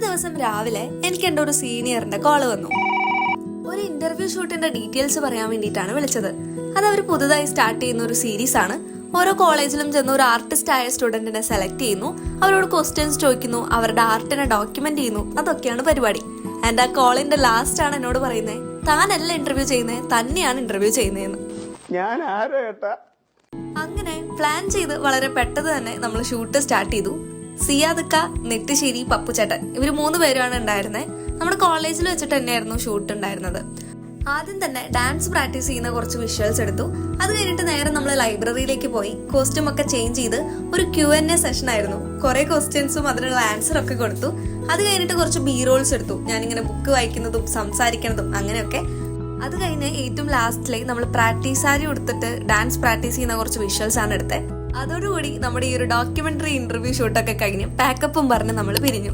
ദിവസം രാവിലെ എനിക്ക് എൻ്റെ ഒരു സീനിയറിന്റെ കോള് വന്നു. ഒരു ഇന്റർവ്യൂ ഷൂട്ടിന്റെ ഡീറ്റെയിൽസ് പറയാൻ വേണ്ടിയിട്ടാണ് വിളിച്ചത്. അത് അവർ പുതുതായി സ്റ്റാർട്ട് ചെയ്യുന്ന ഒരു സീരീസ് ആണ്. ഓരോ കോളേജിലും ചെന്ന് ഒരു ആർട്ടിസ്റ്റ് ആയ സ്റ്റുഡന്റിനെ സെലക്ട് ചെയ്യുന്നു, അവരോട് ക്വസ്റ്റ്യൻസ് ചോദിക്കുന്നു, അവരുടെ ആർട്ടിനെ ഡോക്യുമെന്റ് ചെയ്യുന്നു. അതൊക്കെയാണ് പരിപാടി. ആൻഡ് ആ കോളിന്റെ ലാസ്റ്റ് ആണ് എന്നോട് പറയുന്നത്, താനല്ല ഇന്റർവ്യൂ ചെയ്യുന്നത്, തന്നെയാണ് ഇന്റർവ്യൂ ചെയ്യുന്നതെന്ന്. അങ്ങനെ പ്ലാൻ ചെയ്ത് വളരെ പെട്ടെന്ന് തന്നെ നമ്മൾ ഷൂട്ട് സ്റ്റാർട്ട് ചെയ്തു. സിയാദക്ക, നെട്ടിശ്ശേരി, പപ്പുചേട്ടൻ, ഇവർ 3 പേരാണ് ഉണ്ടായിരുന്നത്. നമ്മുടെ കോളേജിൽ വെച്ചിട്ട് തന്നെയായിരുന്നു ഷൂട്ട് ഉണ്ടായിരുന്നത്. ആദ്യം തന്നെ ഡാൻസ് പ്രാക്ടീസ് ചെയ്യുന്ന കുറച്ച് വിഷ്വൽസ് എടുത്തു. അത് കഴിഞ്ഞിട്ട് നേരെ നമ്മൾ ലൈബ്രറിയിലേക്ക് പോയി കോസ്റ്റ്യൂം ഒക്കെ ചേഞ്ച് ചെയ്ത് ഒരു Q&A സെഷൻ ആയിരുന്നു. കുറെ ക്വസ്റ്റ്യൻസും അതിനുള്ള ആൻസർ ഒക്കെ കൊടുത്തു. അത് കഴിഞ്ഞിട്ട് കുറച്ച് B-റോൾസ് എടുത്തു, ഞാനിങ്ങനെ ബുക്ക് വായിക്കുന്നതും സംസാരിക്കുന്നതും അങ്ങനെയൊക്കെ. അത് കഴിഞ്ഞ് ഏറ്റവും ലാസ്റ്റിലേക്ക് നമ്മൾ പ്രാക്ടീസ് സാരി കൊടുത്തിട്ട് ഡാൻസ് പ്രാക്ടീസ് ചെയ്യുന്ന കുറച്ച് വിഷ്വൽസ് ആണ് എടുത്തത്. അതോടുകൂടി നമ്മുടെ ഈ ഒരു ഡോക്യുമെന്ററി ഇന്റർവ്യൂ ഷൂട്ടൊക്കെ കഴിഞ്ഞ് പാക്കപ്പും പറഞ്ഞ് നമ്മൾ പിരിഞ്ഞു.